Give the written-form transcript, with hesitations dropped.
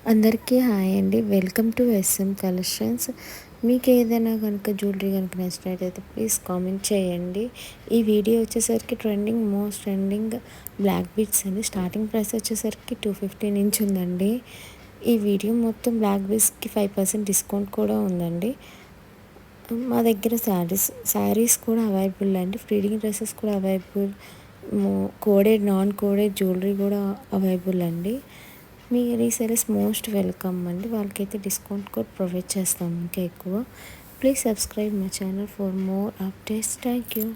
అందరికీ హాయ్ అండి. Welcome to S M collections. మీకు ఏదైనా కనుక జ్యువెలరీ కనుక నచ్చినట్టయితే ప్లీజ్ కామెంట్ చేయండి. ఈ వీడియో వచ్చేసరికి మోస్ట్ ట్రెండింగ్ బ్లాక్ బీడ్స్ అండి. స్టార్టింగ్ ప్రైస్ వచ్చేసరికి 250 నుంచి ఉందండి. ఈ వీడియో మొత్తం బ్లాక్ బీడ్స్కి 5% డిస్కౌంట్ కూడా ఉందండి. మా దగ్గర శారీస్ కూడా అవైలబుల్ అండి. ఫ్రీడింగ్ డ్రెస్సెస్ కూడా available. Coded non coded jewellery కూడా అవైలబుల్ అండి. మీ రీసెలర్స్ మోస్ట్ వెల్కమ్ అండి. వాళ్ళకైతే డిస్కౌంట్ కోడ్ ప్రొవైడ్ చేస్తాం ఇంకా ఎక్కువ. Please subscribe my channel for more updates. Thank you.